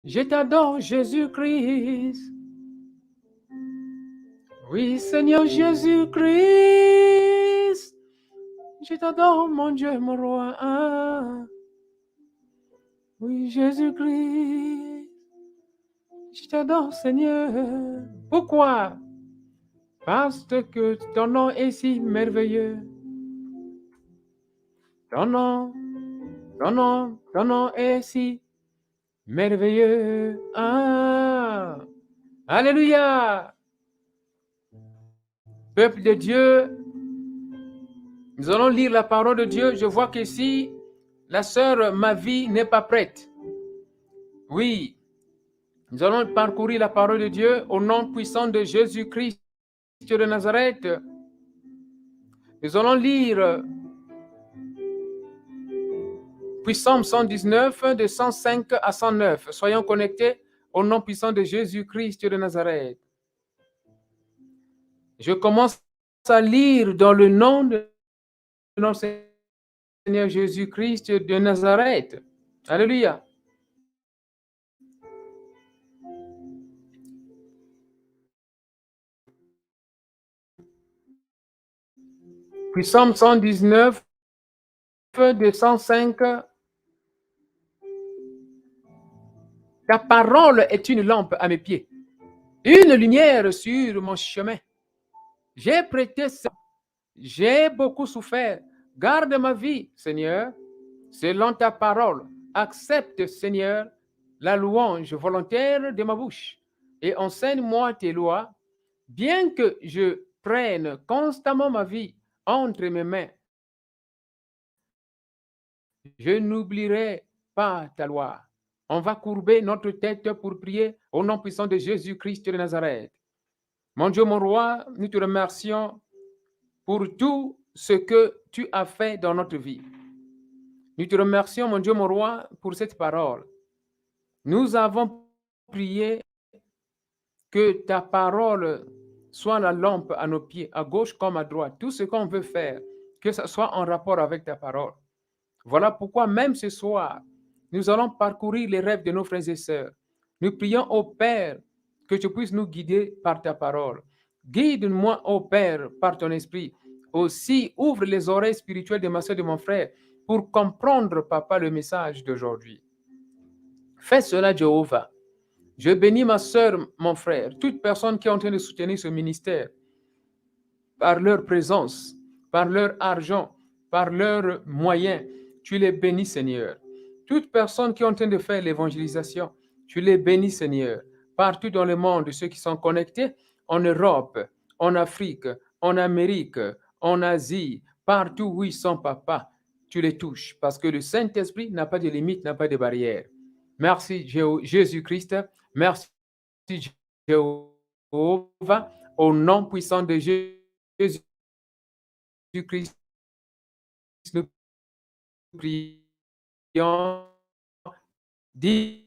Je t'adore, Jésus-Christ. Oui, Seigneur Jésus-Christ. Je t'adore, mon Dieu, mon roi. Oui, Jésus-Christ. Je t'adore, Seigneur. Pourquoi? Parce que ton nom est si merveilleux. Ton nom est si merveilleux. Alléluia. Peuple de Dieu, nous allons lire la parole de Dieu. Je vois qu'ici, la sœur Ma Vie n'est pas prête. Oui, nous allons parcourir la parole de Dieu au nom puissant de Jésus-Christ de Nazareth. Nous allons lire Psalm 119, de 105 à 109. Soyons connectés au nom puissant de Jésus-Christ de Nazareth. Je commence à lire dans le nom de notre Seigneur Jésus-Christ de Nazareth. Alléluia. Psalm 119, de 105. Ta parole est une lampe à mes pieds, une lumière sur mon chemin. J'ai prêté ça, j'ai beaucoup souffert. Garde ma vie, Seigneur, selon ta parole. Accepte, Seigneur, la louange volontaire de ma bouche et enseigne-moi tes lois, bien que je prenne constamment ma vie entre mes mains. Je n'oublierai pas ta loi. On va courber notre tête pour prier au nom puissant de Jésus-Christ de Nazareth. Mon Dieu, mon roi, nous te remercions pour tout ce que tu as fait dans notre vie. Nous te remercions, mon Dieu, mon roi, pour cette parole. Nous avons prié que ta parole soit la lampe à nos pieds, à gauche comme à droite. Tout ce qu'on veut faire, que ce soit en rapport avec ta parole. Voilà pourquoi même ce soir, nous allons parcourir les rêves de nos frères et sœurs. Nous prions au Père que tu puisses nous guider par ta parole. Guide-moi, ô Père, par ton esprit. Aussi, ouvre les oreilles spirituelles de ma soeur et de mon frère pour comprendre, Papa, le message d'aujourd'hui. Fais cela, Jéhovah. Je bénis ma soeur, mon frère, toute personne qui est en train de soutenir ce ministère par leur présence, par leur argent, par leurs moyens. Tu les bénis, Seigneur. Toute personne qui est en train de faire l'évangélisation, tu les bénis, Seigneur. Partout dans le monde, ceux qui sont connectés, en Europe, en Afrique, en Amérique, en Asie, partout où ils sont, Papa, tu les touches, parce que le Saint-Esprit n'a pas de limite, n'a pas de barrière. Merci, Jésus-Christ. Merci, Jéhovah, au nom puissant de Jésus-Christ, nous prions. Dis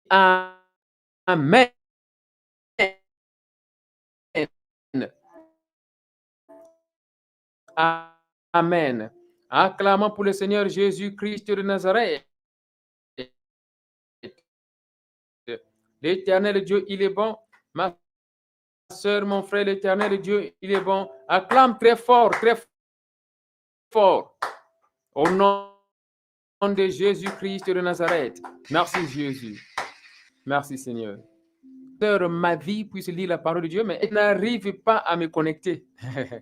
Amen. Amen. Acclamons pour le Seigneur Jésus-Christ de Nazareth. L'Éternel Dieu, il est bon. Ma soeur, mon frère, l'Éternel Dieu, il est bon. Acclame très fort, très fort. Au nom de Jésus-Christ de Nazareth. Merci Jésus. Merci Seigneur. Ma vie puisse lire la parole de Dieu, mais elle n'arrive pas à me connecter.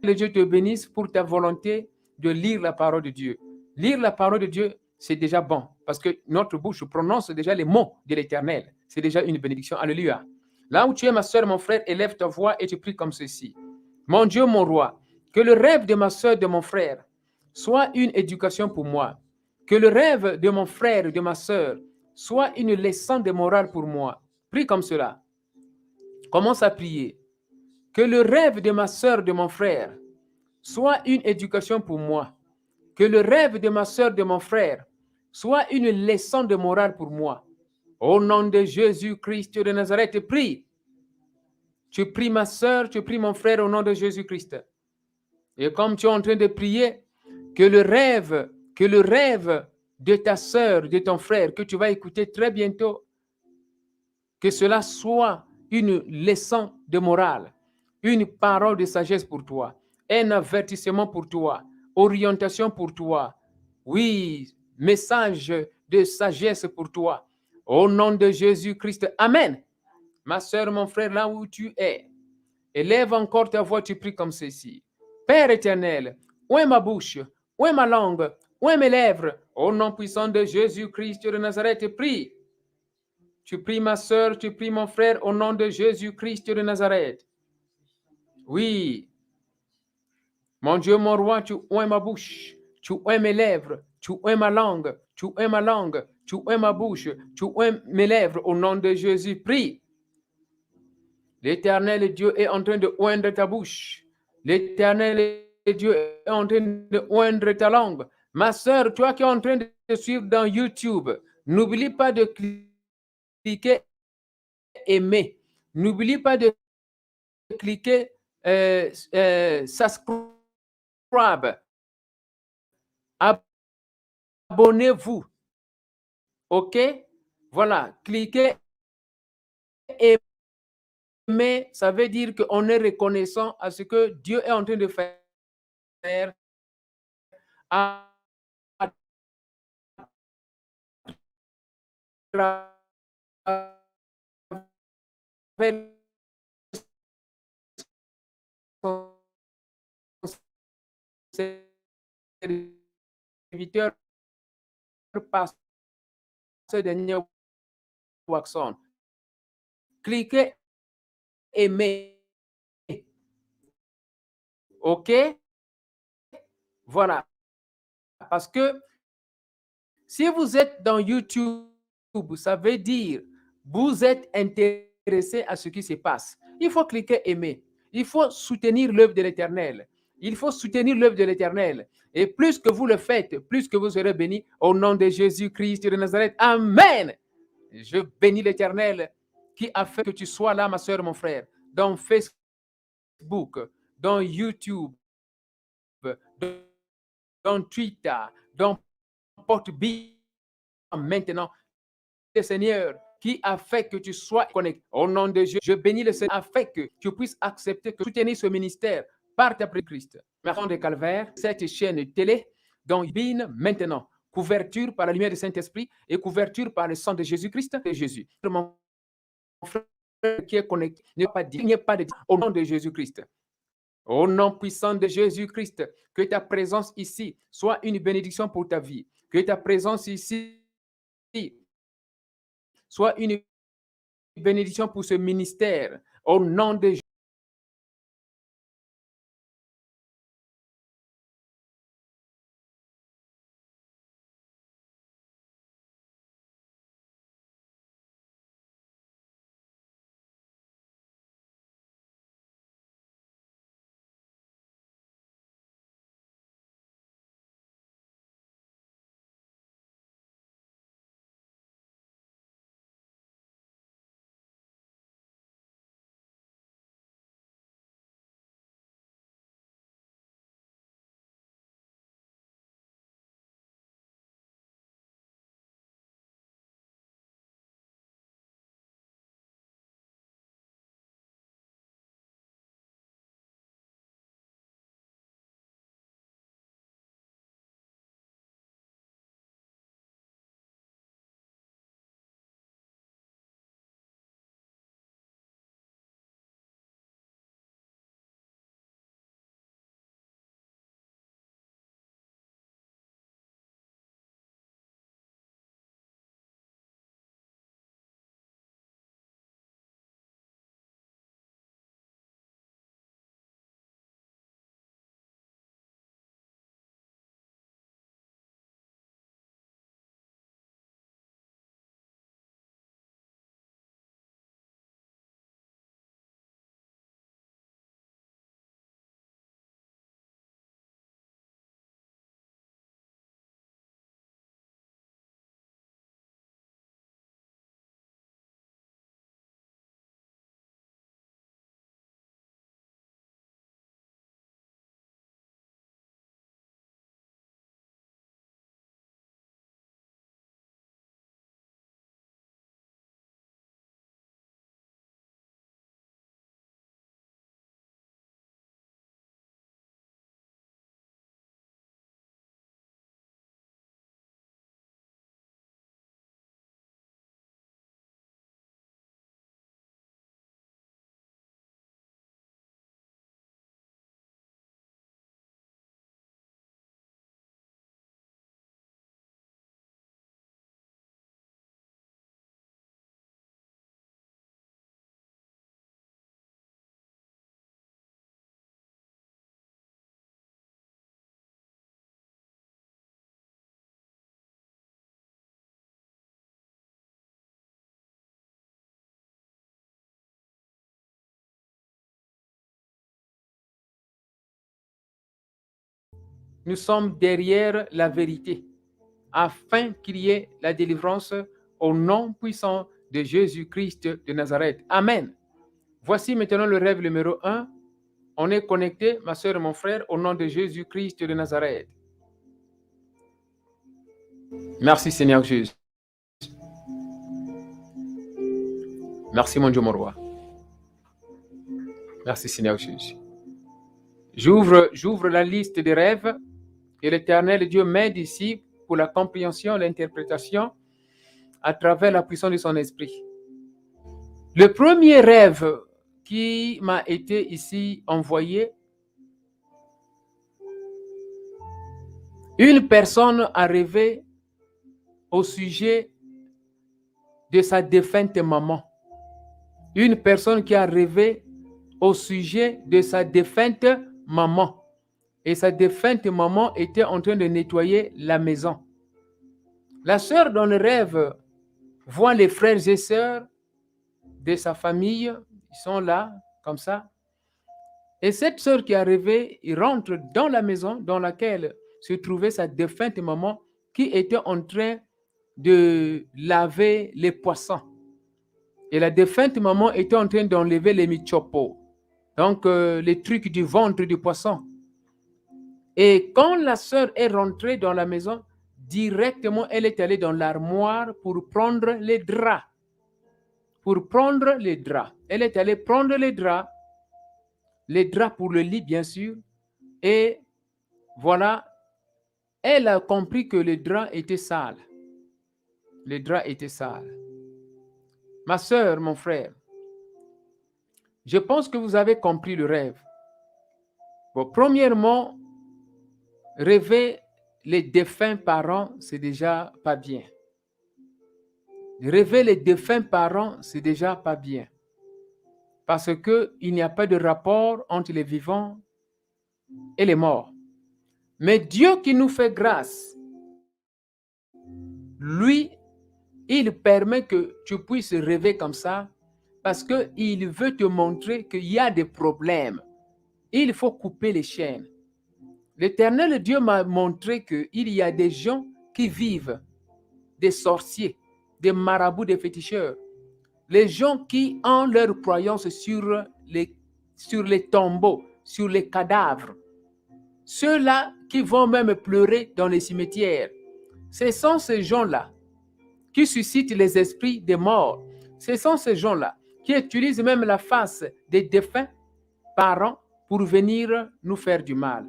Que Dieu te bénisse pour ta volonté de lire la parole de Dieu. Lire la parole de Dieu, c'est déjà bon, parce que notre bouche prononce déjà les mots de l'Éternel. C'est déjà une bénédiction. Alléluia. Là où tu es, ma soeur, mon frère, élève ta voix et tu pries comme ceci. Mon Dieu, mon roi, que le rêve de ma soeur, de mon frère, soit une éducation pour moi. Que le rêve de mon frère, de ma soeur, soit une leçon de morale pour moi. Prie comme cela. Commence à prier. Que le rêve de ma soeur, de mon frère, soit une éducation pour moi. Que le rêve de ma soeur, de mon frère, soit une leçon de morale pour moi. Au nom de Jésus-Christ de Nazareth, prie. Tu pries ma soeur, tu pries mon frère au nom de Jésus-Christ. Et comme tu es en train de prier, que le rêve de ta sœur, de ton frère que tu vas écouter très bientôt, que cela soit une leçon de morale, une parole de sagesse pour toi, un avertissement pour toi, orientation pour toi. Oui, message de sagesse pour toi. Au nom de Jésus-Christ. Amen. Ma sœur, mon frère, là où tu es, élève encore ta voix, tu pries comme ceci. Père éternel, où est ma bouche? Où est ma langue? Où est mes lèvres? Au nom puissant de Jésus-Christ de Nazareth, prie. Tu pries ma sœur, tu pries mon frère, au nom de Jésus-Christ de Nazareth. Oui, mon Dieu, mon roi, tu oins ma bouche, tu oins mes lèvres, tu oins ma langue, tu oins ma langue, tu oins ma bouche, tu oins mes lèvres, au nom de Jésus, prie. L'Éternel Dieu est en train de oindre ta bouche. L'Éternel Dieu est en train de oindre ta langue. Ma sœur, toi qui es en train de suivre dans YouTube, n'oublie pas de cliquer aimer. N'oublie pas de cliquer subscribe. Abonnez-vous. OK? Voilà. Cliquez aimer, ça veut dire qu'on est reconnaissant à ce que Dieu est en train de faire à travers son serviteur pasteur Daniel Waxon. Cliquez aimer. OK? Voilà. Parce que si vous êtes dans YouTube, ça veut dire vous êtes intéressé à ce qui se passe. Il faut cliquer aimer. Il faut soutenir l'œuvre de l'Éternel. Il faut soutenir l'œuvre de l'Éternel. Et plus que vous le faites, plus que vous serez bénis au nom de Jésus-Christ de Nazareth. Amen. Je bénis l'Éternel qui a fait que tu sois là, ma soeur, mon frère, dans Facebook, dans YouTube, dans Twitter, dans Porte-Bill, maintenant, le Seigneur qui a fait que tu sois connecté. Au nom de Dieu, je bénis le Seigneur, a fait que tu puisses accepter, que soutenir ce ministère par ta Christ. Merci de Calvaire, cette chaîne télé, dont BIN maintenant, couverture par la lumière du Saint-Esprit et couverture par le sang de Jésus-Christ et Jésus. Mon frère qui est connecté, il n'y a pas de au nom de Jésus-Christ. Au nom puissant de Jésus-Christ, que ta présence ici soit une bénédiction pour ta vie. Que ta présence ici soit une bénédiction pour ce ministère. Au nom de Jésus. nous sommes derrière la vérité, afin qu'il y ait la délivrance au nom puissant de Jésus-Christ de Nazareth. Amen. Voici maintenant le rêve numéro 1. On est connecté, ma soeur et mon frère, au nom de Jésus-Christ de Nazareth. Merci Seigneur Jésus. Merci mon Dieu, mon roi. Merci Seigneur Jésus. J'ouvre la liste des rêves et l'Éternel Dieu m'aide ici pour la compréhension, l'interprétation à travers la puissance de son esprit. Le premier rêve qui m'a été ici envoyé, une personne a rêvé au sujet de sa défunte maman. Une personne qui a rêvé au sujet de sa défunte maman. Et sa défunte maman était en train de nettoyer la maison. La sœur dans le rêve voit les frères et sœurs de sa famille, ils sont là, comme ça. Et cette sœur qui a rêvé, il rentre dans la maison dans laquelle se trouvait sa défunte maman qui était en train de laver les poissons. Et la défunte maman était en train d'enlever les michopos, donc les trucs du ventre du poisson. Et quand la sœur est rentrée dans la maison, directement, elle est allée dans l'armoire pour prendre les draps. Elle est allée prendre les draps pour le lit, bien sûr. Et voilà, elle a compris que les draps étaient sales. Les draps étaient sales. Ma sœur, mon frère, je pense que vous avez compris le rêve. Bon, premièrement, rêver les défunts parents, c'est déjà pas bien. Rêver les défunts parents, c'est déjà pas bien. Parce qu'il n'y a pas de rapport entre les vivants et les morts. Mais Dieu qui nous fait grâce, lui, il permet que tu puisses rêver comme ça parce qu'il veut te montrer qu'il y a des problèmes. Il faut couper les chaînes. L'Éternel Dieu m'a montré qu'il y a des gens qui vivent, des sorciers, des marabouts, des féticheurs, les gens qui ont leur croyance sur les tombeaux, sur les cadavres, ceux-là qui vont même pleurer dans les cimetières. Ce sont ces gens-là qui suscitent les esprits des morts. Ce sont ces gens-là qui utilisent même la face des défunts parents pour venir nous faire du mal.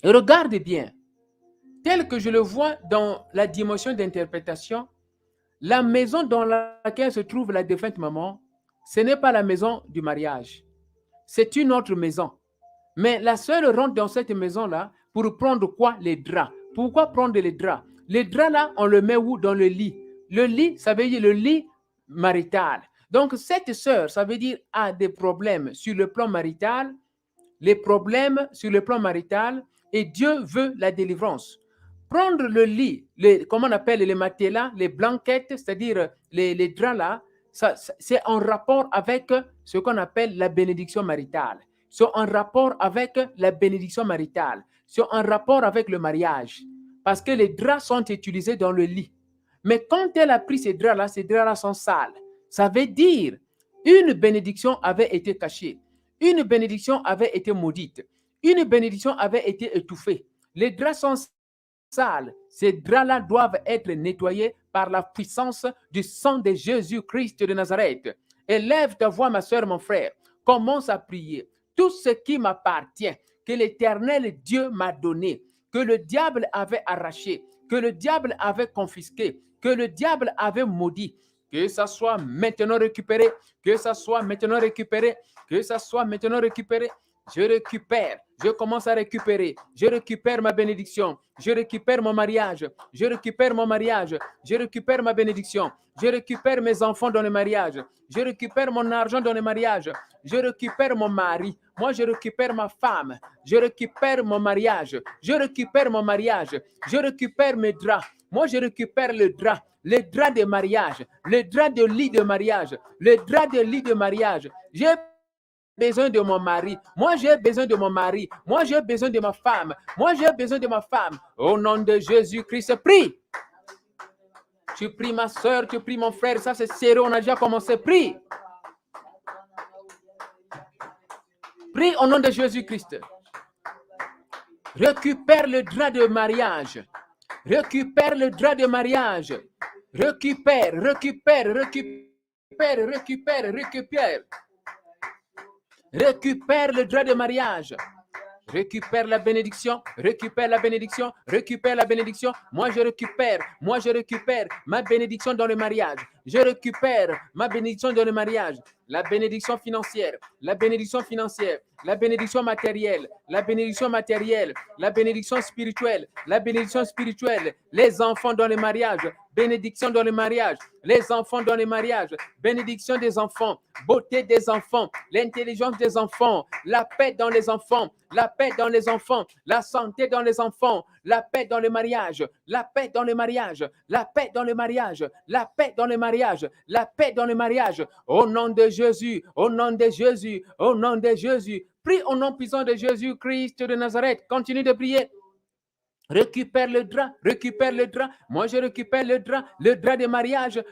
Et regarde bien, tel que je le vois dans la dimension d'interprétation, la maison dans laquelle se trouve la défunte maman, ce n'est pas la maison du mariage. C'est une autre maison. Mais la sœur rentre dans cette maison-là pour prendre quoi? Les draps. Pourquoi prendre les draps? Les draps là, on le met où? Dans le lit. Le lit, ça veut dire le lit marital. Donc cette sœur, ça veut dire a des problèmes sur le plan marital, les problèmes sur le plan marital, et Dieu veut la délivrance. Prendre le lit, comment on appelle les matelas, les blanquettes, c'est-à-dire les draps là, c'est en rapport avec ce qu'on appelle la bénédiction maritale. C'est en rapport avec la bénédiction maritale. C'est en rapport avec le mariage. Parce que les draps sont utilisés dans le lit. Mais quand elle a pris ces draps-là sont sales. Ça veut dire une bénédiction avait été cachée. Une bénédiction avait été maudite. Une bénédiction avait été étouffée. Les draps sont sales. Ces draps-là doivent être nettoyés par la puissance du sang de Jésus-Christ de Nazareth. Élève ta voix, ma soeur, mon frère. Commence à prier. Tout ce qui m'appartient, que l'Éternel Dieu m'a donné, que le diable avait arraché, que le diable avait confisqué, que le diable avait maudit, que ça soit maintenant récupéré, que ça soit maintenant récupéré, que ça soit maintenant récupéré. Je récupère, je commence à récupérer, je récupère ma bénédiction, je récupère mon mariage, je récupère mon mariage, je récupère ma bénédiction, je récupère mes enfants dans le mariage, je récupère mon argent dans le mariage, je récupère mon mari, moi je récupère ma femme, je récupère mon mariage, je récupère mon mariage, je récupère mes draps, moi je récupère les draps de mariage, les draps de lit de mariage, les draps de lit de mariage. besoin de mon mari. Moi, j'ai besoin de mon mari. Moi, j'ai besoin de ma femme. Moi, j'ai besoin de ma femme. Au nom de Jésus-Christ, prie. Tu pries ma soeur, tu pries mon frère. Ça, c'est sérieux. On a déjà commencé. Prie. Prie au nom de Jésus-Christ. Récupère le drap de mariage. Récupère le drap de mariage. Récupère. Récupère le drap de mariage. Récupère la bénédiction, récupère la bénédiction, récupère la bénédiction. Moi je récupère ma bénédiction dans le mariage. Je récupère ma bénédiction dans le mariage. La bénédiction financière, la bénédiction financière, la bénédiction matérielle, la bénédiction matérielle, la bénédiction spirituelle, la bénédiction spirituelle, les enfants dans le mariage, bénédiction dans le mariage, les enfants dans le mariage, bénédiction des enfants, beauté des enfants, l'intelligence des enfants, la paix dans les enfants, la paix dans les enfants, la santé dans les enfants, la paix dans le mariage, la paix dans le mariage, la paix dans le mariage, la paix dans le mariage, la paix dans le mariage. Au nom de Jésus, au nom de Jésus, au nom de Jésus. Prie au nom puissant de Jésus-Christ de Nazareth. Continue de prier. Récupère le drap, récupère le drap. Moi, je récupère le drap de mariage,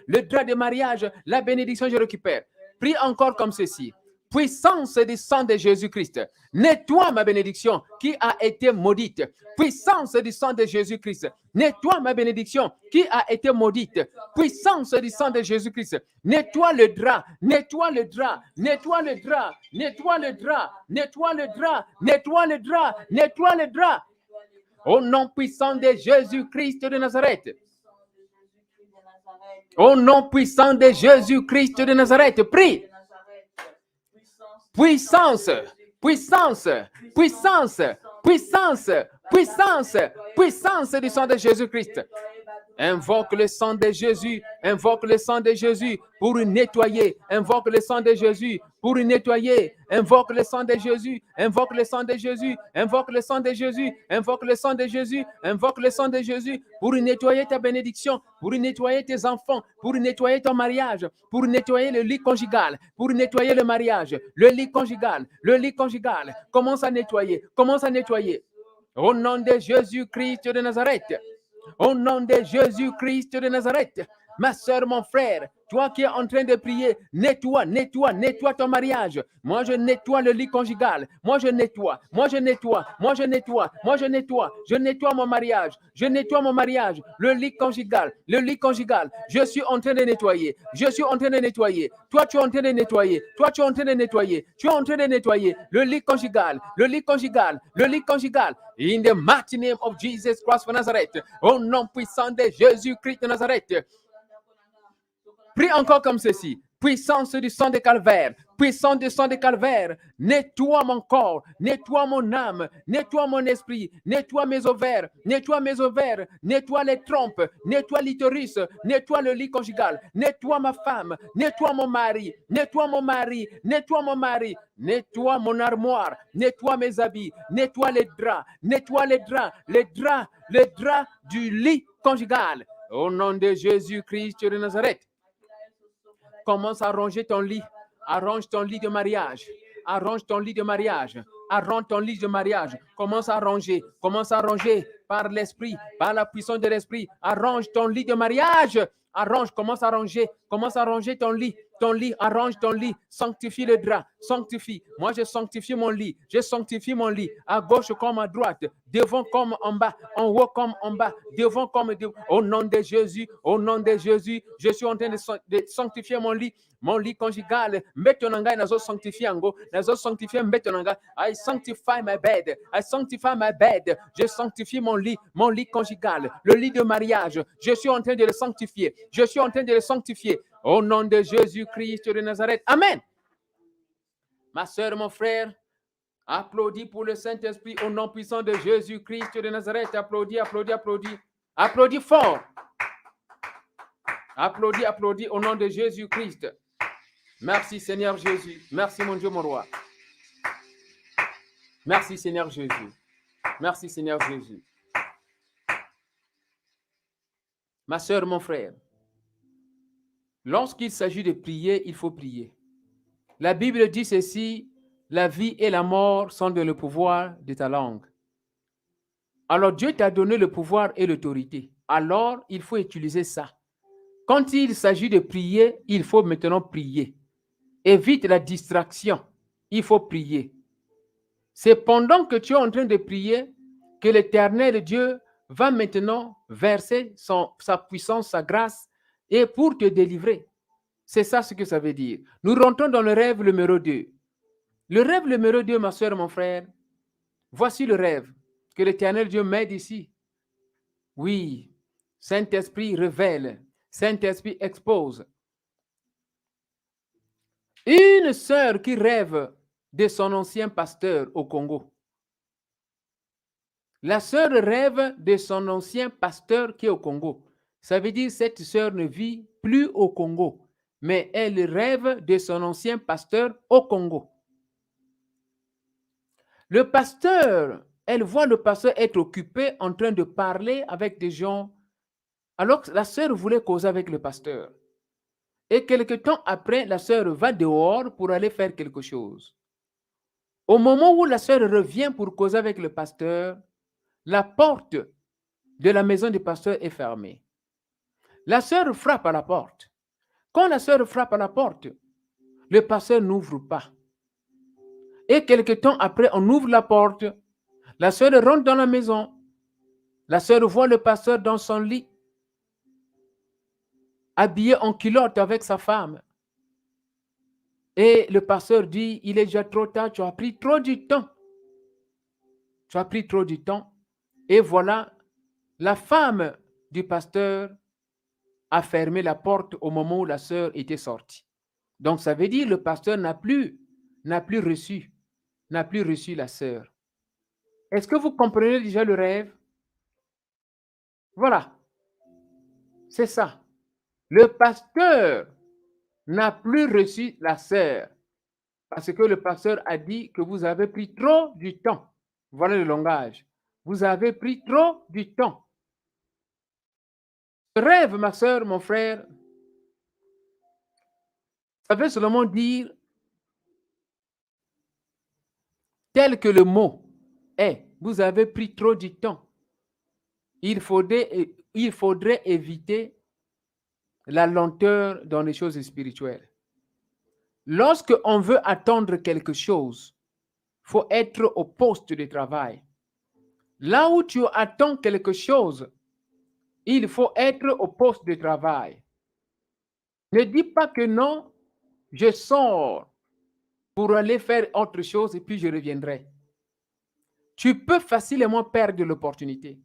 la bénédiction, je récupère. Prie encore comme ceci. Puissance du sang de Jésus-Christ, nettoie ma bénédiction qui a été maudite. Puissance du sang de Jésus-Christ, nettoie ma bénédiction qui a été maudite. Puissance du sang de Jésus-Christ, nettoie le drap, nettoie le drap, nettoie le drap, nettoie le drap, nettoie le drap, nettoie le drap, nettoie le drap. Au nom puissant de Jésus-Christ de Nazareth. Au nom puissant de Jésus-Christ de Nazareth, prie. Puissance, puissance, puissance, puissance, puissance, puissance du sang de Jésus-Christ. Invoque le sang de Jésus, invoque le sang de Jésus pour nettoyer, invoque le sang de Jésus pour nettoyer, invoque le sang de Jésus, invoque le sang de Jésus, invoque le sang de Jésus, invoque le sang de Jésus, invoque le sang de Jésus pour nettoyer ta bénédiction, pour nettoyer tes enfants, pour nettoyer ton mariage, pour nettoyer le lit conjugal, pour nettoyer le mariage, le lit conjugal, commence à nettoyer, commence à nettoyer. Au nom de Jésus-Christ de Nazareth. Au nom de Jésus-Christ de Nazareth, ma soeur, mon frère, toi qui es en train de prier, nettoie ton mariage. Moi, je nettoie le lit conjugal. Moi, je nettoie mon mariage. Je nettoie mon mariage, le lit conjugal. Je suis en train de nettoyer. Toi, tu es en train de nettoyer. Tu es en train de nettoyer le lit conjugal. In the mighty name of Jesus Christ of Nazareth. Au nom puissant de Jésus-Christ de Nazareth. Prie encore comme ceci. Puissance du sang de Calvaire, puissance du sang de Calvaire, nettoie mon corps, nettoie mon âme, nettoie mon esprit, nettoie mes ovaires, nettoie les trompes, nettoie l'utérus, nettoie le lit conjugal, nettoie ma femme, nettoie mon mari, nettoie mon armoire, nettoie mes habits, nettoie les draps du lit conjugal. Au nom de Jésus-Christ de Nazareth. Commence à ranger ton lit. Arrange ton lit de mariage. Arrange ton lit de mariage. Commence à ranger par l'esprit, par la puissance de l'esprit. Arrange ton lit de mariage. Commence à ranger ton lit. Arrange ton lit, sanctifie le drap, sanctifie. Moi, je sanctifie mon lit, à gauche comme à droite, devant comme en bas, en haut comme en bas, devant comme au nom de Jésus, je suis en train de sanctifier mon lit conjugal. Mbetonanga nazo sanctifier ango, mbetonanga. I sanctify my bed, je sanctifie mon lit conjugal, le lit de mariage. Je suis en train de le sanctifier, au nom de Jésus-Christ de Nazareth. Amen. Ma soeur, mon frère, applaudis pour le Saint-Esprit au nom puissant de Jésus-Christ de Nazareth. Applaudis fort. Applaudis au nom de Jésus-Christ. Merci Seigneur Jésus. Merci mon Dieu, mon roi. Merci Seigneur Jésus. Ma soeur, mon frère, lorsqu'il s'agit de prier, il faut prier. La Bible dit ceci, la vie et la mort sont dans le pouvoir de ta langue. Alors Dieu t'a donné le pouvoir et l'autorité. Alors, il faut utiliser ça. Quand il s'agit de prier, il faut maintenant prier. Évite la distraction. Il faut prier. C'est pendant que tu es en train de prier que l'Éternel Dieu va maintenant verser sa puissance, sa grâce, et pour te délivrer. C'est ça ce que ça veut dire. Nous rentrons dans le rêve numéro 2. Le rêve numéro 2, ma soeur, mon frère, voici le rêve que l'Éternel Dieu m'aide ici. Oui, Saint-Esprit révèle, Saint-Esprit expose. Une sœur qui rêve de son ancien pasteur au Congo. La sœur rêve de son ancien pasteur qui est au Congo. Ça veut dire que cette sœur ne vit plus au Congo, mais elle rêve de son ancien pasteur au Congo. Le pasteur, elle voit le pasteur être occupé en train de parler avec des gens, alors que la sœur voulait causer avec le pasteur. Et quelque temps après, la sœur va dehors pour aller faire quelque chose. Au moment où la sœur revient pour causer avec le pasteur, la porte de la maison du pasteur est fermée. La sœur frappe à la porte. Quand la sœur frappe à la porte, le pasteur n'ouvre pas. Et quelque temps après, on ouvre la porte. La sœur rentre dans la maison. La sœur voit le pasteur dans son lit, habillé en culotte avec sa femme. Et le pasteur dit, il est déjà trop tard, tu as pris trop du temps. Tu as pris trop du temps. Et voilà, la femme du pasteur a fermé la porte au moment où la sœur était sortie. Donc, ça veut dire que le pasteur n'a plus reçu la sœur. Est-ce que vous comprenez déjà le rêve? Voilà. C'est ça. Le pasteur n'a plus reçu la sœur parce que le pasteur a dit que vous avez pris trop du temps. Voilà le langage. Vous avez pris trop du temps. Le rêve, ma sœur, mon frère, ça veut seulement dire tel que le mot est. Vous avez pris trop du temps. Il faudrait éviter la lenteur dans les choses spirituelles. Lorsque on veut attendre quelque chose, il faut être au poste de travail. Là où tu attends quelque chose, il faut être au poste de travail. Ne dis pas que non, je sors pour aller faire autre chose et puis je reviendrai. Tu peux facilement perdre l'opportunité.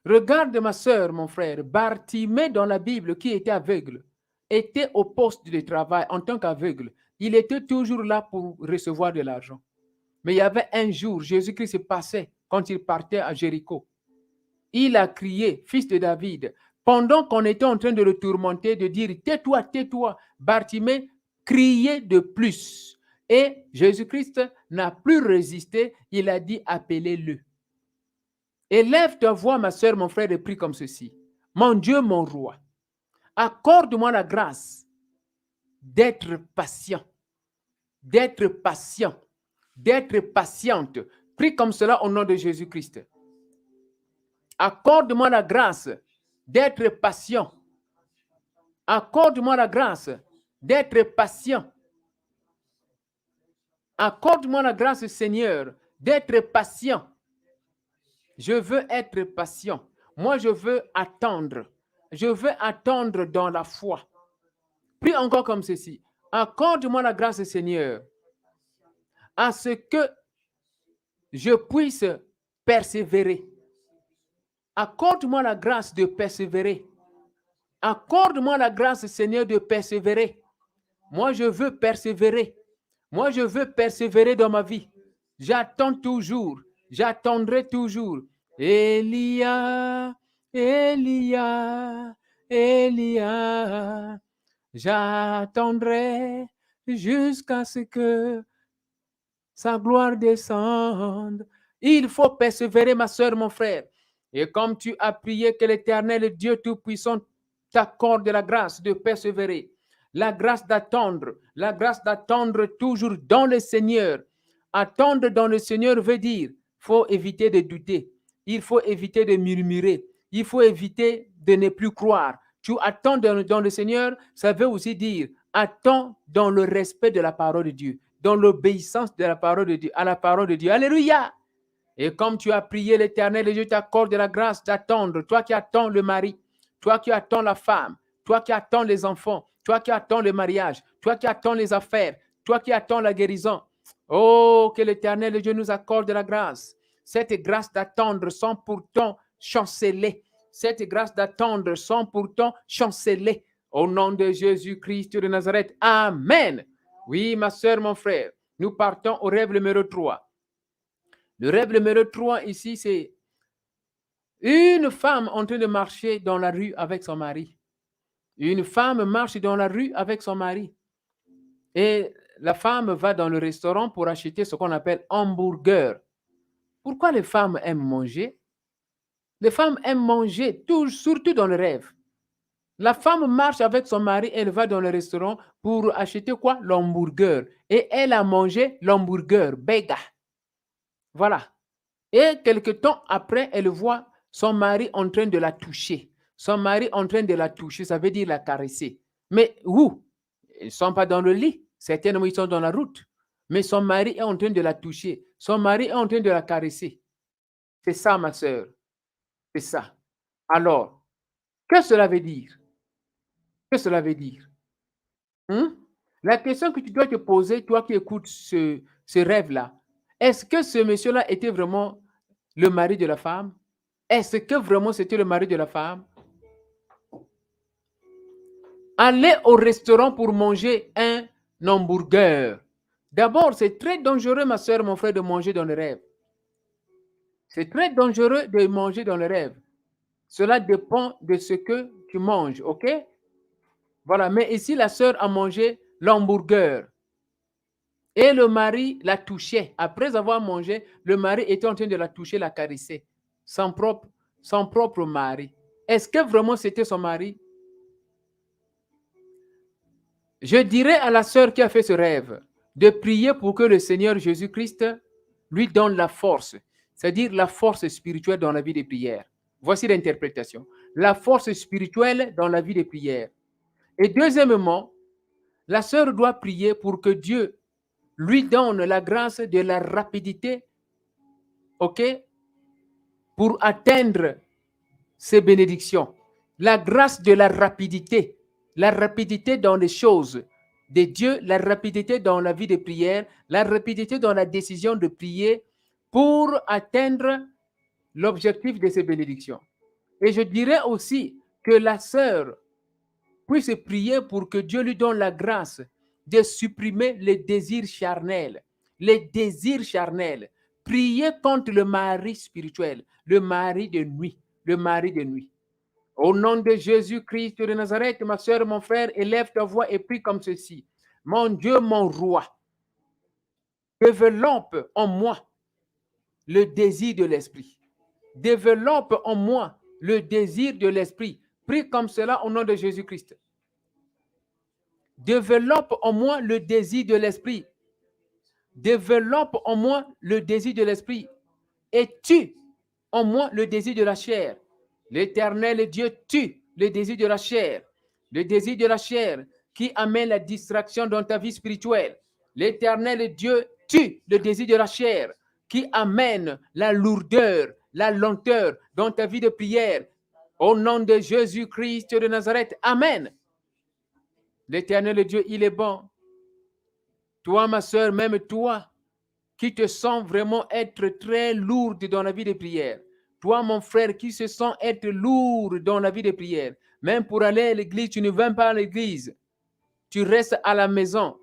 Regarde ma sœur, mon frère, Bartimée dans la Bible qui était aveugle, était au poste de travail en tant qu'aveugle. Il était toujours là pour recevoir de l'argent. Mais il y avait un jour, Jésus-Christ passait quand il partait à Jéricho. Il a crié, fils de David, pendant qu'on était en train de le tourmenter, de dire, tais-toi, tais-toi. Bartimée criait de plus. Et Jésus-Christ n'a plus résisté, il a dit, appelez-le. Élève ta voix, ma soeur, mon frère, et prie comme ceci. Mon Dieu, mon roi, accorde-moi la grâce d'être patient, d'être patient, d'être patiente. Prie comme cela au nom de Jésus-Christ. Accorde-moi la grâce d'être patient. Accorde-moi la grâce d'être patient. Accorde-moi la grâce, Seigneur, d'être patient. Je veux être patient. Moi, je veux attendre. Je veux attendre dans la foi. Prie encore comme ceci. Accorde-moi la grâce, Seigneur, à ce que je puisse persévérer. Accorde-moi la grâce de persévérer. Accorde-moi la grâce, Seigneur, de persévérer. Moi, je veux persévérer. Moi, je veux persévérer dans ma vie. J'attends toujours. J'attendrai toujours. Elia, Elia, Elia. J'attendrai jusqu'à ce que sa gloire descende. Il faut persévérer, ma soeur, mon frère. Et comme tu as prié que l'Éternel Dieu Tout-Puissant t'accorde la grâce de persévérer, la grâce d'attendre toujours dans le Seigneur. Attendre dans le Seigneur veut dire, il faut éviter de douter, il faut éviter de murmurer, il faut éviter de ne plus croire. Tu attends dans le Seigneur, ça veut aussi dire, attends dans le respect de la parole de Dieu, dans l'obéissance de la parole de Dieu, à la parole de Dieu. Alléluia! Et comme tu as prié l'Éternel, et Dieu t'accorde la grâce d'attendre, toi qui attends le mari, toi qui attends la femme, toi qui attends les enfants, toi qui attends le mariage, toi qui attends les affaires, toi qui attends la guérison. Oh, que l'Éternel Dieu nous accorde la grâce. Cette grâce d'attendre sans pourtant chanceler. Cette grâce d'attendre sans pourtant chanceler. Au nom de Jésus-Christ de Nazareth. Amen. Oui, ma soeur, mon frère, nous partons au rêve numéro 3. Le rêve numéro 3 ici, c'est une femme en train de marcher dans la rue avec son mari. Une femme marche dans la rue avec son mari. Et la femme va dans le restaurant pour acheter ce qu'on appelle hamburger. Pourquoi les femmes aiment manger? Les femmes aiment manger, surtout dans le rêve. La femme marche avec son mari, elle va dans le restaurant pour acheter quoi? L'hamburger. Et elle a mangé l'hamburger, bega. Voilà. Et quelque temps après, elle voit son mari en train de la toucher. Son mari en train de la toucher, ça veut dire la caresser. Mais où? Ils ne sont pas dans le lit. Certainement, ils sont dans la route. Mais son mari est en train de la toucher. Son mari est en train de la caresser. C'est ça, ma soeur. C'est ça. Alors, qu'est-ce que cela veut dire? Qu'est-ce que cela veut dire? La question que tu dois te poser, toi qui écoutes ce rêve-là, est-ce que ce monsieur-là était vraiment le mari de la femme? Est-ce que vraiment c'était le mari de la femme? Aller au restaurant pour manger un hamburger. D'abord, c'est très dangereux, ma soeur, mon frère, de manger dans le rêve. C'est très dangereux de manger dans le rêve. Cela dépend de ce que tu manges, ok? Voilà, mais ici, la soeur a mangé l'hamburger. Et le mari la touchait. Après avoir mangé, le mari était en train de la toucher, la caresser. Son propre mari. Est-ce que vraiment c'était son mari? Je dirais à la sœur qui a fait ce rêve de prier pour que le Seigneur Jésus-Christ lui donne la force, c'est-à-dire la force spirituelle dans la vie des prières. Voici l'interprétation. La force spirituelle dans la vie des prières. Et deuxièmement, la sœur doit prier pour que Dieu lui donne la grâce de la rapidité, ok, pour atteindre ses bénédictions. La grâce de la rapidité dans les choses de Dieu, la rapidité dans la vie de prière, la rapidité dans la décision de prier pour atteindre l'objectif de ces bénédictions. Et je dirais aussi que la sœur puisse prier pour que Dieu lui donne la grâce de supprimer les désirs charnels. Les désirs charnels. Prier contre le mari spirituel, le mari de nuit, le mari de nuit. Au nom de Jésus-Christ de Nazareth, ma soeur, mon frère, élève ta voix et prie comme ceci. Mon Dieu, mon roi, développe en moi le désir de l'esprit. Développe en moi le désir de l'esprit. Prie comme cela au nom de Jésus-Christ. Développe en moi le désir de l'esprit. Développe en moi le désir de l'esprit. Et tue en moi le désir de la chair. L'Éternel Dieu tue le désir de la chair. Le désir de la chair qui amène la distraction dans ta vie spirituelle. L'Éternel Dieu tue le désir de la chair qui amène la lourdeur, la lenteur dans ta vie de prière. Au nom de Jésus-Christ de Nazareth. Amen. L'Éternel Dieu, il est bon. Toi, ma soeur, même toi, qui te sens vraiment être très lourde dans la vie de prière. Toi, mon frère, qui se sent être lourd dans la vie de prière. Même pour aller à l'église, tu ne vas pas à l'église. Tu restes à la maison.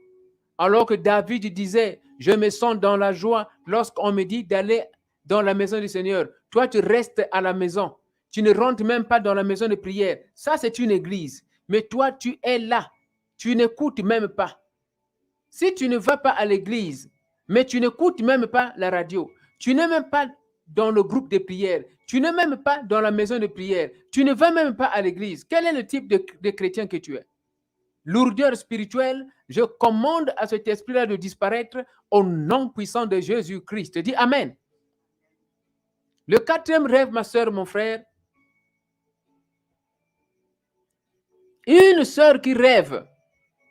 Alors que David disait, je me sens dans la joie lorsqu'on me dit d'aller dans la maison du Seigneur. Toi, tu restes à la maison. Tu ne rentres même pas dans la maison de prière. Ça, c'est une église. Mais toi, tu es là. Tu n'écoutes même pas. Si tu ne vas pas à l'église, mais tu n'écoutes même pas la radio, tu n'es même pas dans le groupe de prière, tu n'es même pas dans la maison de prière, tu ne vas même pas à l'église, quel est le type de chrétien que tu es? lourdeur spirituelle, je commande à cet esprit-là de disparaître au nom puissant de Jésus-Christ. Dis Amen. Le quatrième rêve, ma soeur, mon frère, une sœur qui rêve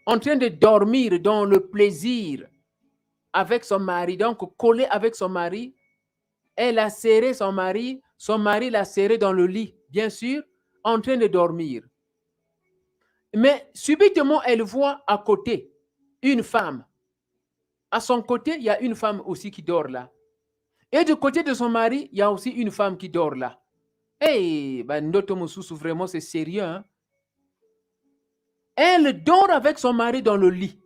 en train de dormir dans le plaisir avec son mari, donc collée avec son mari, elle a serré son mari l'a serré dans le lit, bien sûr, en train de dormir. Mais subitement, elle voit à côté une femme. À son côté, il y a une femme aussi qui dort là. Et du côté de son mari, il y a aussi une femme qui dort là. Hey, vraiment, c'est sérieux. Hein? Elle dort avec son mari dans le lit.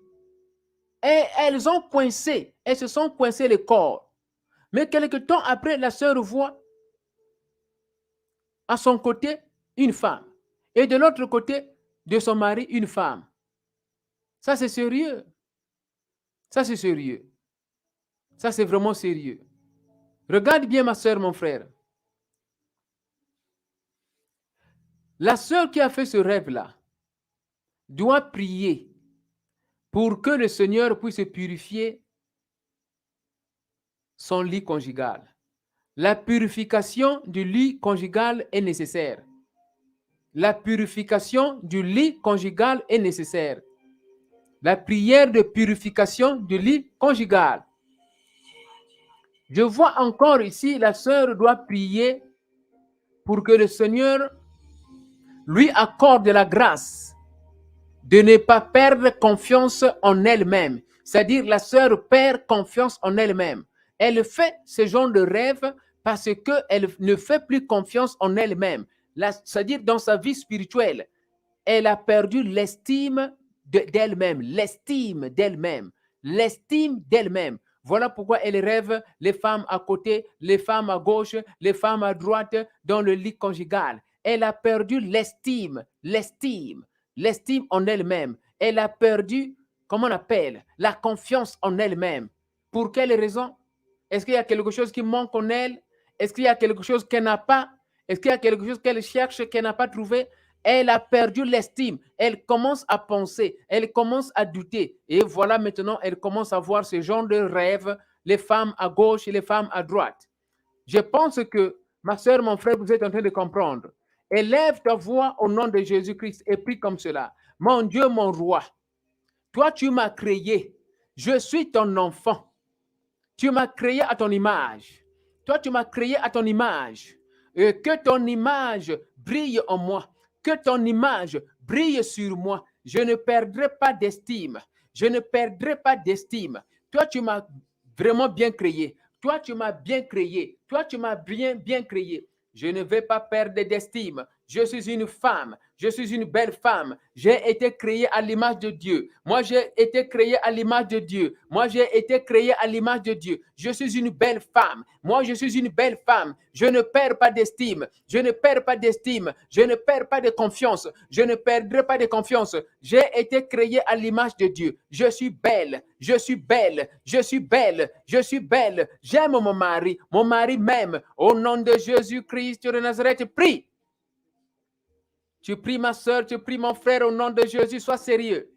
Et elles se sont coincés le corps. Mais quelque temps après, la sœur voit à son côté une femme. Et de l'autre côté de son mari, une femme. Ça, c'est sérieux. Ça, c'est sérieux. Ça, c'est vraiment sérieux. Regarde bien ma sœur, mon frère. La sœur qui a fait ce rêve-là doit prier pour que le Seigneur puisse purifier son lit conjugal. La purification du lit conjugal est nécessaire. La purification du lit conjugal est nécessaire. La prière de purification du lit conjugal. Je vois encore ici, la sœur doit prier pour que le Seigneur lui accorde la grâce de ne pas perdre confiance en elle-même. C'est-à-dire, la sœur perd confiance en elle-même. Elle fait ce genre de rêve parce qu'elle ne fait plus confiance en elle-même. C'est-à-dire, dans sa vie spirituelle, elle a perdu l'estime d'elle-même, l'estime d'elle-même, l'estime d'elle-même. Voilà pourquoi elle rêve les femmes à côté, les femmes à gauche, les femmes à droite dans le lit conjugal. Elle a perdu l'estime en elle-même. Elle a perdu, comment on appelle, la confiance en elle-même. Pour quelle raison? Est-ce qu'il y a quelque chose qui manque en elle? Est-ce qu'il y a quelque chose qu'elle n'a pas? Est-ce qu'il y a quelque chose qu'elle cherche, qu'elle n'a pas trouvé? Elle a perdu l'estime. Elle commence à penser. Elle commence à douter. Et voilà maintenant, elle commence à voir ce genre de rêve, les femmes à gauche et les femmes à droite. Je pense que, ma soeur, mon frère, vous êtes en train de comprendre. Élève ta voix au nom de Jésus-Christ et prie comme cela. Mon Dieu, mon roi, toi, tu m'as créé. Je suis ton enfant. Tu m'as créé à ton image. Toi, tu m'as créé à ton image. Et que ton image brille en moi. Que ton image brille sur moi. Je ne perdrai pas d'estime. Je ne perdrai pas d'estime. Toi, tu m'as vraiment bien créé. Toi, tu m'as bien créé. Toi, tu m'as bien créé. Je ne vais pas perdre d'estime. Je suis une femme. Je suis une belle femme. J'ai été créée à l'image de Dieu. Moi, j'ai été créée à l'image de Dieu. Moi, j'ai été créée à l'image de Dieu. Je suis une belle femme. Moi, je suis une belle femme. Je ne perds pas d'estime. Je ne perds pas d'estime. Je ne perds pas de confiance. Je ne perdrai pas de confiance. J'ai été créée à l'image de Dieu. Je suis belle. Je suis belle. Je suis belle. Je suis belle. J'aime mon mari. Mon mari m'aime. Au nom de Jésus-Christ de Nazareth, prie. Tu pries ma soeur, tu pries mon frère au nom de Jésus, sois sérieux.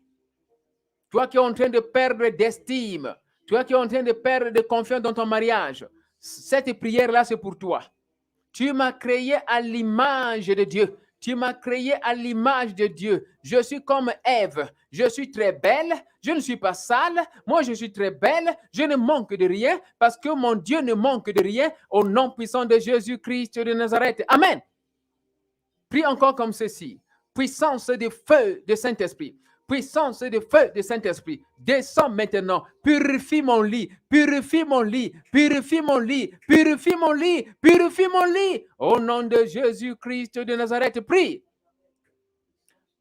Toi qui es en train de perdre d'estime, toi qui es en train de perdre de confiance dans ton mariage, cette prière-là, c'est pour toi. Tu m'as créé à l'image de Dieu. Tu m'as créé à l'image de Dieu. Je suis comme Ève. Je suis très belle. Je ne suis pas sale. Moi, je suis très belle. Je ne manque de rien parce que mon Dieu ne manque de rien au nom puissant de Jésus-Christ de Nazareth. Amen. Prie encore comme ceci. Puissance de feu de Saint-Esprit. Puissance de feu de Saint-Esprit. Descends maintenant. Purifie mon lit. Purifie mon lit. Purifie mon lit. Purifie mon lit. Purifie mon lit. Au nom de Jésus-Christ de Nazareth, prie.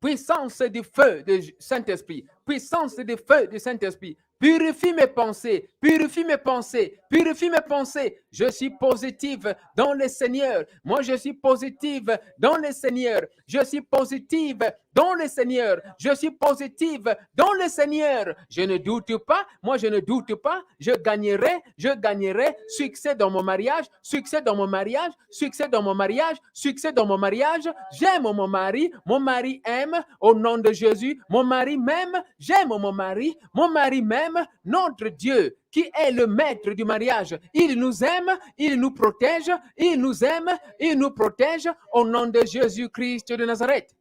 Puissance de feu de Saint-Esprit. Puissance de feu de Saint-Esprit. Purifie mes pensées, purifie mes pensées, purifie mes pensées. Je suis positive dans le Seigneur. Moi, je suis positive dans le Seigneur. Je suis positive dans le Seigneur. Je suis positive dans le Seigneur. Je ne doute pas, moi je ne doute pas. Je gagnerai succès dans mon mariage, succès dans mon mariage, succès dans mon mariage, succès dans mon mariage. J'aime mon mari aime au nom de Jésus. Mon mari m'aime, j'aime mon mari m'aime. Notre Dieu qui est le maître du mariage, il nous aime, il nous protège, il nous aime, il nous protège au nom de Jésus-Christ de Nazareth.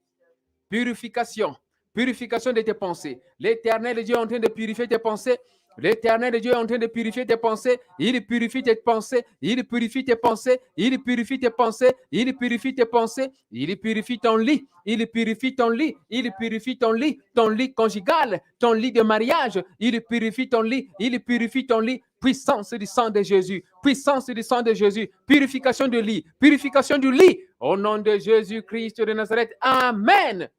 Purification, purification de tes pensées. L'Éternel Dieu est en train de purifier tes pensées. L'Éternel Dieu est en train de purifier tes pensées. Il purifie tes pensées. Il purifie tes pensées. Il purifie tes pensées. Il purifie tes pensées. Il purifie ton lit. Il purifie ton lit. Il purifie ton lit conjugal, ton lit de mariage. Il purifie ton lit. Il purifie ton lit. Puissance du sang de Jésus. Puissance du sang de Jésus. Purification du lit. Purification du lit. Au nom de Jésus-Christ de Nazareth. Amen.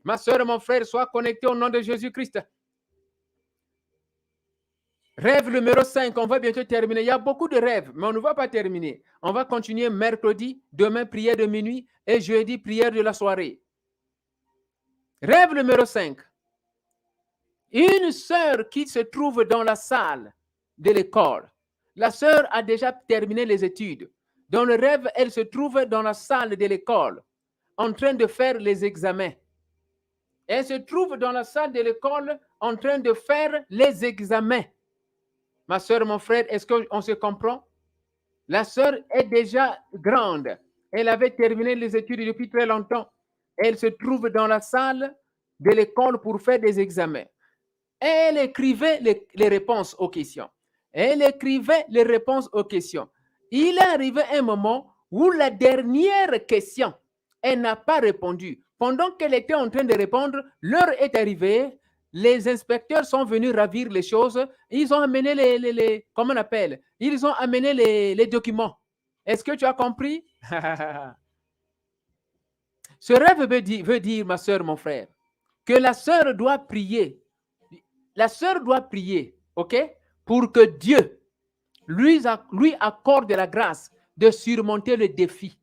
Ma soeur et mon frère, sois connectés au nom de Jésus-Christ. Rêve numéro 5, on va bientôt terminer. Il y a beaucoup de rêves, mais on ne va pas terminer. On va continuer mercredi, demain prière de minuit et jeudi prière de la soirée. Rêve numéro 5. Une sœur qui se trouve dans la salle de l'école. La sœur a déjà terminé les études. Dans le rêve, elle se trouve dans la salle de l'école en train de faire les examens. Elle se trouve dans la salle de l'école en train de faire les examens. Ma soeur, mon frère, est-ce qu'on se comprend? La soeur est déjà grande. Elle avait terminé les études depuis très longtemps. Elle se trouve dans la salle de l'école pour faire des examens. Elle écrivait les réponses aux questions. Elle écrivait les réponses aux questions. Il est arrivé un moment où la dernière question, elle n'a pas répondu. Pendant qu'elle était en train de répondre, l'heure est arrivée. Les inspecteurs sont venus ravir les choses. Ils ont amené les comment on appelle? Ils ont amené les documents. Est-ce que tu as compris? Ce rêve veut dire, ma soeur, mon frère, que la sœur doit prier. La sœur doit prier, ok? Pour que Dieu lui accorde la grâce de surmonter le défi.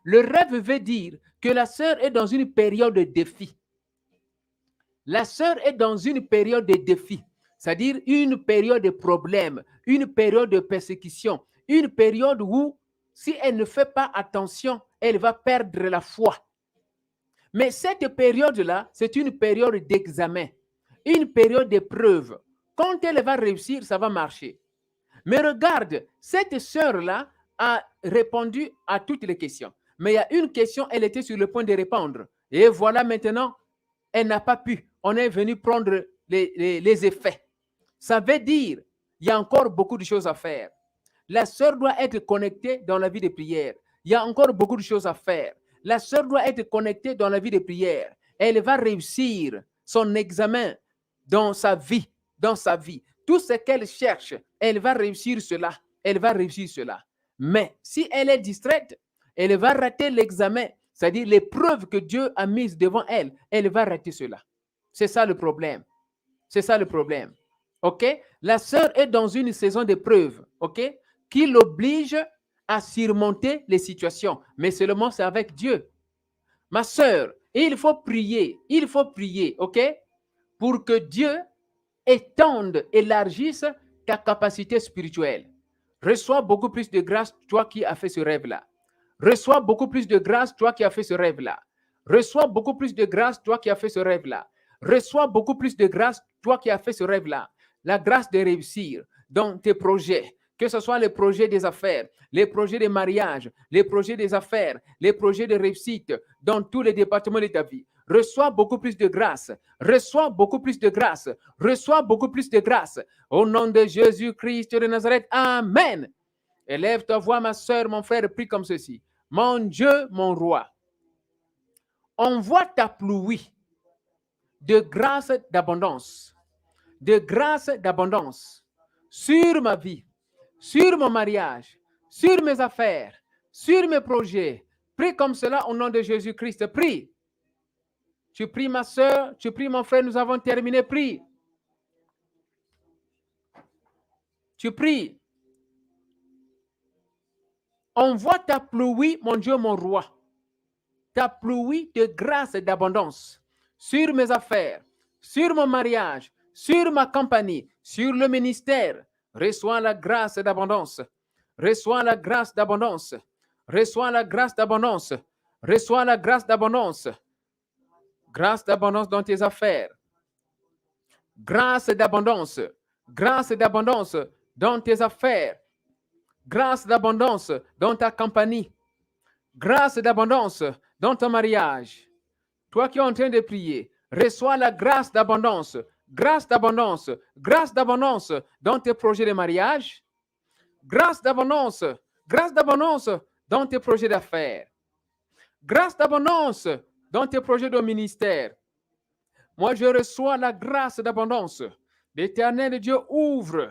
Le rêve veut dire que la sœur est dans une période de défi. La sœur est dans une période de défi, c'est-à-dire une période de problème, une période de persécution, une période où, si elle ne fait pas attention, elle va perdre la foi. Mais cette période-là, c'est une période d'examen, une période d'épreuve. Quand elle va réussir, ça va marcher. Mais regarde, cette sœur-là a répondu à toutes les questions. Mais il y a une question, elle était sur le point de répondre. Et voilà maintenant, elle n'a pas pu. On est venu prendre les effets. Ça veut dire, il y a encore beaucoup de choses à faire. La sœur doit être connectée dans la vie de prière. Il y a encore beaucoup de choses à faire. La sœur doit être connectée dans la vie de prière. Elle va réussir son examen dans sa vie, Tout ce qu'elle cherche, elle va réussir cela. Elle va réussir cela. Mais si elle est distraite, elle va rater l'examen, c'est-à-dire l'épreuve que Dieu a mise devant elle. Elle va rater cela. C'est ça le problème. C'est ça le problème. OK? La sœur est dans une saison d'épreuve, OK? Qui l'oblige à surmonter les situations. Mais seulement c'est avec Dieu. Ma sœur, il faut prier, OK? Pour que Dieu étende, élargisse ta capacité spirituelle. Reçois beaucoup plus de grâce, toi qui as fait ce rêve-là. Reçois beaucoup plus de grâce, toi qui as fait ce rêve-là. Reçois beaucoup plus de grâce, toi qui as fait ce rêve-là. Reçois beaucoup plus de grâce, toi qui as fait ce rêve-là. La grâce de réussir dans tes projets, que ce soit les projets des affaires, les projets de mariage, les projets des affaires, les projets de réussite dans tous les départements de ta vie. Reçois beaucoup plus de grâce. Reçois beaucoup plus de grâce. Reçois beaucoup plus de grâce. Au nom de Jésus-Christ de Nazareth. Amen. Élève ta voix, ma soeur, mon frère, prie comme ceci. Mon Dieu, mon roi, envoie ta pluie de grâce d'abondance, sur ma vie, sur mon mariage, sur mes affaires, sur mes projets. Prie comme cela au nom de Jésus-Christ. Prie. Tu pries ma soeur, tu pries mon frère, nous avons terminé. Prie. Tu pries. Envoie ta pluie, mon Dieu, mon roi. Ta pluie de grâce et d'abondance sur mes affaires, sur mon mariage, sur ma compagnie, sur le ministère. Reçois la grâce d'abondance. Reçois la grâce d'abondance. Reçois la grâce d'abondance. Reçois la grâce d'abondance. Grâce d'abondance dans tes affaires. Grâce d'abondance. Grâce d'abondance dans tes affaires. Grâce d'abondance dans ta compagnie. Grâce d'abondance dans ton mariage. Toi qui es en train de prier, reçois la grâce d'abondance. Grâce d'abondance. Grâce d'abondance dans tes projets de mariage. Grâce d'abondance. Grâce d'abondance dans tes projets d'affaires. Grâce d'abondance dans tes projets de ministère. Moi, je reçois la grâce d'abondance. L'Éternel Dieu ouvre,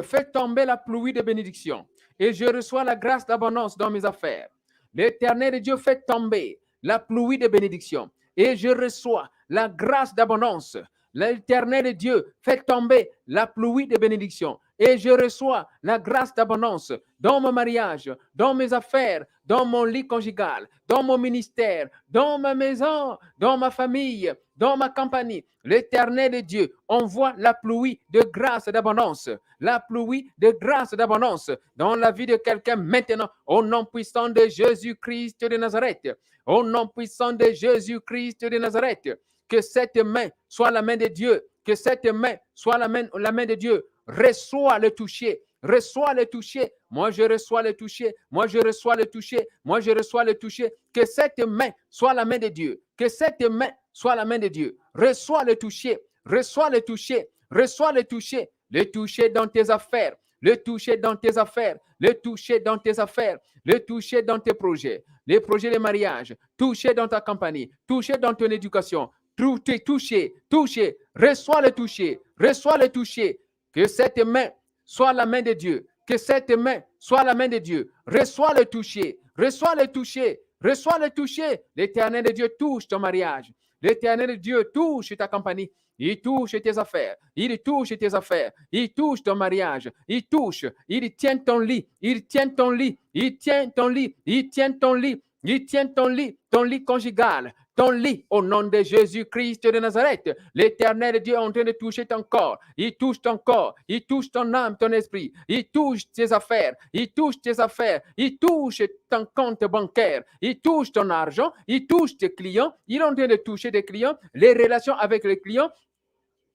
fait tomber la pluie de bénédiction. Et je reçois la grâce d'abondance dans mes affaires. L'Éternel Dieu fait tomber la pluie de bénédiction. Et je reçois la grâce d'abondance. L'Éternel Dieu fait tomber la pluie de bénédiction. Et je reçois la grâce d'abondance dans mon mariage, dans mes affaires, dans mon lit conjugal, dans mon ministère, dans ma maison, dans ma famille, dans ma compagnie. L'Éternel Dieu envoie la pluie de grâce et d'abondance. La pluie de grâce et d'abondance dans la vie de quelqu'un maintenant, au nom puissant de Jésus-Christ de Nazareth. Au nom puissant de Jésus-Christ de Nazareth. Que cette main soit la main de Dieu. Que cette main soit la main de Dieu. Reçois le toucher. Reçois le toucher. Moi, je reçois le toucher. Moi, je reçois le toucher. Moi, je reçois le toucher. Que cette main soit la main de Dieu. Que cette main soit la main de Dieu. Reçois le toucher. Reçois le toucher. Reçois le toucher. Le toucher dans tes affaires. Le toucher dans tes affaires. Le toucher dans tes affaires. Le toucher dans tes projets. Les projets de mariage. Toucher dans ta compagnie. Toucher dans ton éducation. Toucher. Toucher. Reçois le toucher. Reçois le toucher. Que cette main soit la main de Dieu. Que cette main soit la main de Dieu. Reçois le toucher. Reçois le toucher. Reçois le toucher. L'Éternel Dieu touche ton mariage. L'Éternel Dieu touche ta compagnie. Il touche tes affaires. Il touche tes affaires. Il touche ton mariage. Il touche. Il tient ton lit. Il tient ton lit. Il tient ton lit. Il tient ton lit. Il tient ton lit conjugal. Ton lit au nom de Jésus-Christ de Nazareth. L'Éternel Dieu est en train de toucher ton corps. Il touche ton corps. Il touche ton âme, ton esprit. Il touche tes affaires. Il touche tes affaires. Il touche ton compte bancaire. Il touche ton argent. Il touche tes clients. Il est en train de toucher tes clients. Les relations avec les clients.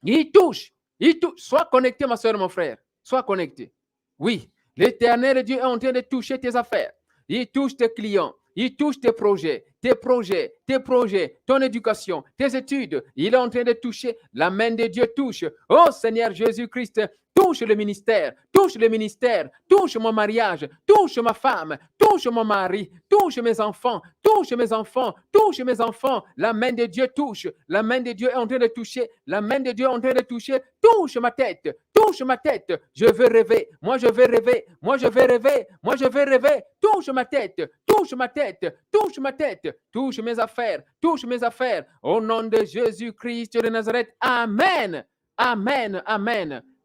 Il touche. Il touche. Sois connecté, ma soeur, mon frère. Sois connecté. Oui. L'Éternel Dieu est en train de toucher tes affaires. Il touche tes clients. Il touche tes projets, ton éducation, tes études. Il est en train de toucher. La main de Dieu touche. Oh Seigneur Jésus-Christ, touche le ministère, touche mon mariage, touche ma femme, touche mon mari, touche mes enfants. La main de Dieu touche. La main de Dieu est en train de toucher. La main de Dieu est en train de toucher. Touche ma tête. Je veux rêver. Moi, je veux rêver. Touche ma tête. Touche mes affaires. Au nom de Jésus-Christ de Nazareth. Amen.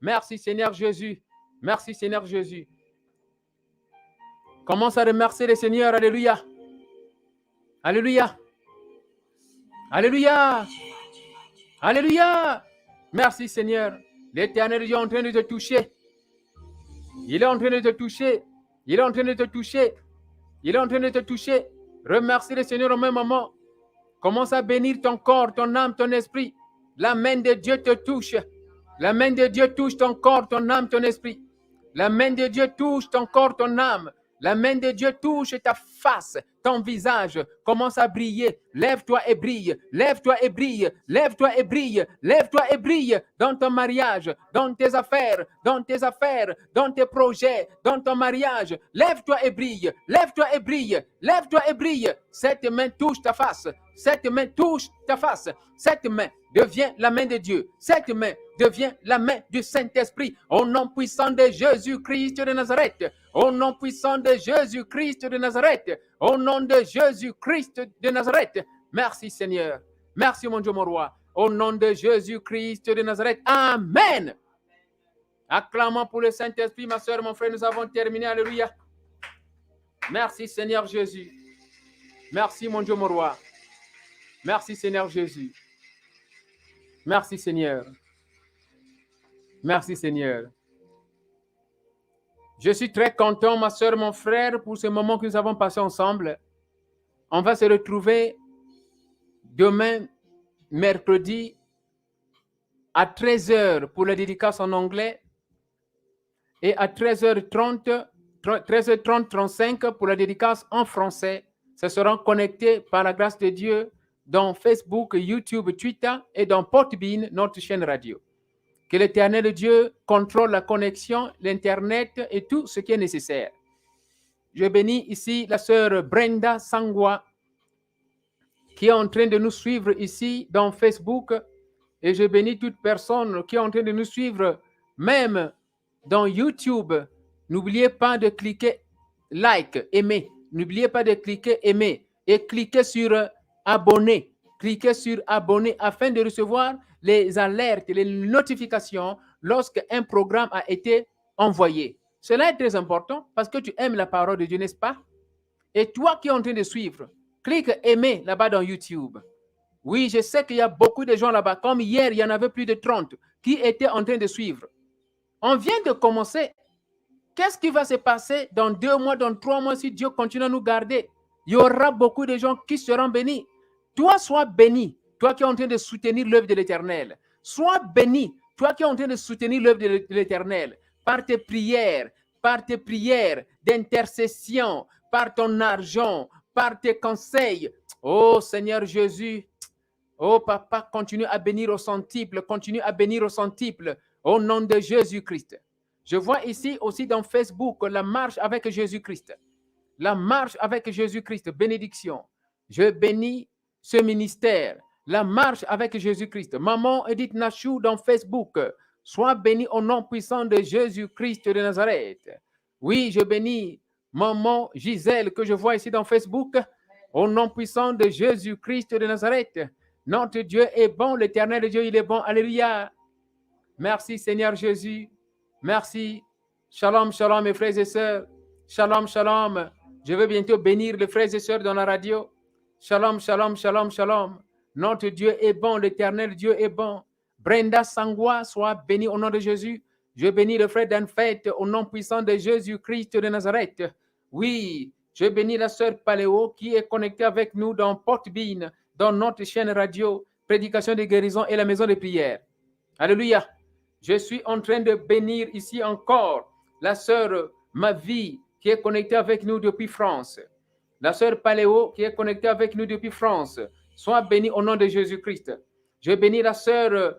Merci Seigneur Jésus. Commence à remercier le Seigneur. Alléluia. Merci Seigneur. L'Éternel Dieu est en train de te toucher. Il est en train de te toucher. Remercie le Seigneur au même moment. Commence à bénir ton corps, ton âme, ton esprit. La main de Dieu te touche. La main de Dieu touche ton corps, ton âme, ton esprit. La main de Dieu touche ton corps, ton âme. La main de Dieu touche ta face, ton visage. Commence à briller. Lève-toi et brille. Dans ton mariage, dans tes affaires, dans tes projets, dans ton mariage. Lève-toi et brille. Cette main touche ta face. Cette main devient la main de Dieu. Cette main devient la main du Saint-Esprit. Au nom puissant de Jésus-Christ de Nazareth. Au nom puissant de Jésus-Christ de Nazareth. Au nom de Jésus-Christ de Nazareth. Merci Seigneur. Merci mon Dieu, mon roi. Au nom de Jésus-Christ de Nazareth. Amen. Acclamons pour le Saint-Esprit, ma soeur, mon frère, nous avons terminé. Alléluia. Merci Seigneur Jésus. Merci mon Dieu, mon roi. Merci Seigneur Jésus. Merci Seigneur. Merci Seigneur. Je suis très content, ma soeur, mon frère, pour ce moment que nous avons passé ensemble. On va se retrouver demain, mercredi, à 13h pour la dédicace en anglais et à 13h30, 13h30, 35 pour la dédicace en français. Ce seront connectés par la grâce de Dieu dans Facebook, YouTube, Twitter et dans Podbean, notre chaîne radio. Que l'Éternel Dieu contrôle la connexion, l'Internet et tout ce qui est nécessaire. Je bénis ici la sœur Brenda Sangwa qui est en train de nous suivre ici dans Facebook et je bénis toute personne qui est en train de nous suivre même dans YouTube. N'oubliez pas de cliquer like, aimer. N'oubliez pas de cliquer aimer et cliquez sur abonner. Cliquez sur abonner afin de recevoir les alertes, les notifications lorsqu'un programme a été envoyé. Cela est très important parce que tu aimes la parole de Dieu, n'est-ce pas? Et toi qui es en train de suivre, clique aimer là-bas dans YouTube. Oui, je sais qu'il y a beaucoup de gens là-bas. Comme hier, il y en avait plus de 30 qui étaient en train de suivre. On vient de commencer. Qu'est-ce qui va se passer dans 2 mois, dans 3 mois si Dieu continue à nous garder? Il y aura beaucoup de gens qui seront bénis. Toi, sois béni. Toi qui es en train de soutenir l'œuvre de l'Éternel. Sois béni. Toi qui es en train de soutenir l'œuvre de l'Éternel. Par tes prières d'intercession, par ton argent, par tes conseils. Oh Seigneur Jésus, oh Papa, continue à bénir au centuple, continue à bénir au centuple, au nom de Jésus-Christ. Je vois ici aussi dans Facebook la marche avec Jésus-Christ. La marche avec Jésus-Christ, bénédiction. Je bénis ce ministère. La marche avec Jésus-Christ. Maman Edith Nachou dans Facebook. Sois bénie au nom puissant de Jésus-Christ de Nazareth. Oui, je bénis Maman Gisèle que je vois ici dans Facebook. Au nom puissant de Jésus-Christ de Nazareth. Notre Dieu est bon, l'Éternel Dieu, il est bon. Alléluia. Merci Seigneur Jésus. Merci. Shalom, shalom mes frères et sœurs. Shalom, shalom. Je vais bientôt bénir les frères et sœurs dans la radio. Shalom, shalom, shalom, shalom. Notre Dieu est bon, l'Éternel Dieu est bon. Brenda Sangwa, sois bénie au nom de Jésus. Je bénis le frère d'Anfait au nom puissant de Jésus-Christ de Nazareth. Oui, je bénis la sœur Paléo qui est connectée avec nous dans Podbean, dans notre chaîne radio, Prédication de guérison et la maison de prière. Alléluia. Je suis en train de bénir ici encore la sœur Mavi qui est connectée avec nous depuis France. La sœur Paléo qui est connectée avec nous depuis France. Sois bénie au nom de Jésus-Christ. Je bénis la sœur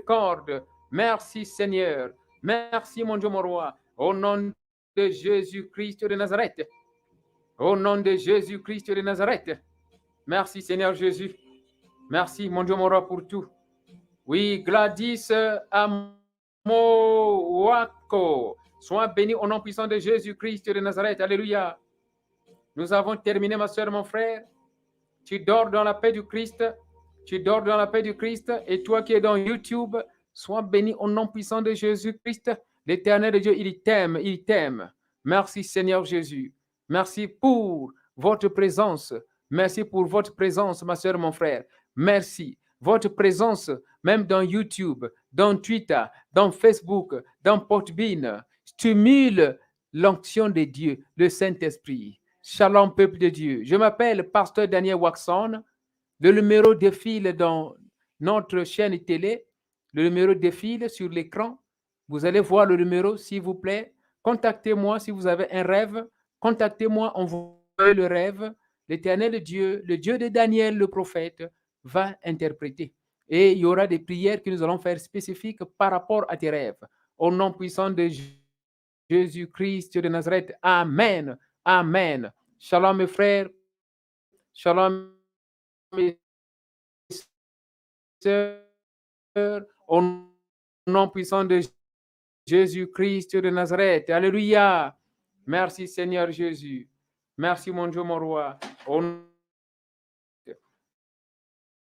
corde. Merci Seigneur. Merci mon Dieu, mon roi. Au nom de Jésus-Christ de Nazareth. Au nom de Jésus-Christ de Nazareth. Merci Seigneur Jésus. Merci mon Dieu, mon roi, pour tout. Oui, Gladys Amowako. Sois béni au nom puissant de Jésus-Christ de Nazareth. Alléluia. Nous avons terminé, ma soeur, mon frère. Tu dors dans la paix du Christ. Tu dors dans la paix du Christ. Et toi qui es dans YouTube, sois béni au nom puissant de Jésus-Christ. L'Éternel de Dieu, il t'aime, il t'aime. Merci Seigneur Jésus. Merci pour votre présence. Merci pour votre présence, ma soeur, mon frère. Merci. Votre présence, même dans YouTube, dans Twitter, dans Facebook, dans Podbean, stimule l'onction de Dieu, le Saint-Esprit. Shalom, peuple de Dieu. Je m'appelle Pasteur Daniel Waxon. Le numéro défile dans notre chaîne télé. Le numéro défile sur l'écran. Vous allez voir le numéro, s'il vous plaît. Contactez-moi si vous avez un rêve. Contactez-moi, envoyez le rêve. L'Éternel Dieu, le Dieu de Daniel, le prophète, va interpréter. Et il y aura des prières que nous allons faire spécifiques par rapport à tes rêves. Au nom puissant de Jésus-Christ de Nazareth. Amen. Amen. Shalom mes frères. Shalom mes sœurs. Au nom puissant de Jésus-Christ de Nazareth. Alléluia. Merci Seigneur Jésus. Merci mon Dieu, mon roi.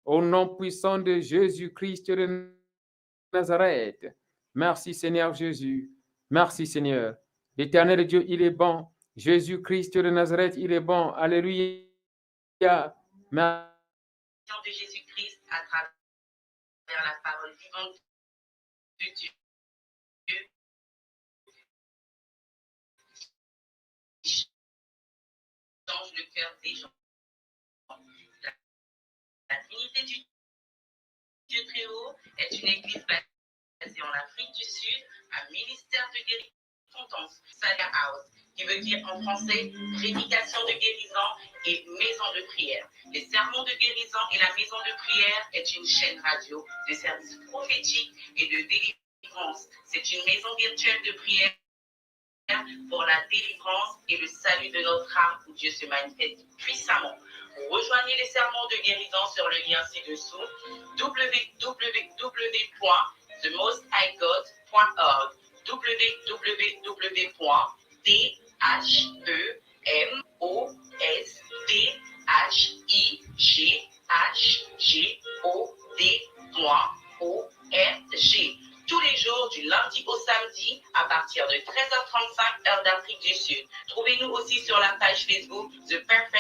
Au nom puissant de Jésus-Christ de Nazareth. Merci Seigneur Jésus. Merci Seigneur. L'Éternel Dieu, il est bon. Jésus-Christ de Nazareth, il est bon. Alléluia. Merci de Jésus-Christ à travers la parole vivante de Dieu. Change le cœur des gens. La Trinité du Dieu très haut est une église basée en Afrique du Sud, un ministère de guérison, Saga House, qui veut dire en français prédication de guérison et maison de prière. Les sermons de guérison et la maison de prière est une chaîne radio de services prophétiques et de délivrance. C'est une maison virtuelle de prière pour la délivrance et le salut de notre âme où Dieu se manifeste puissamment. Rejoignez les sermons de guérison sur le lien ci-dessous www.themosthighgod.org www.themosthighgod.org tous les jours du lundi au samedi à partir de 13h35 heure d'Afrique du Sud. Trouvez-nous aussi sur la page Facebook The Perfect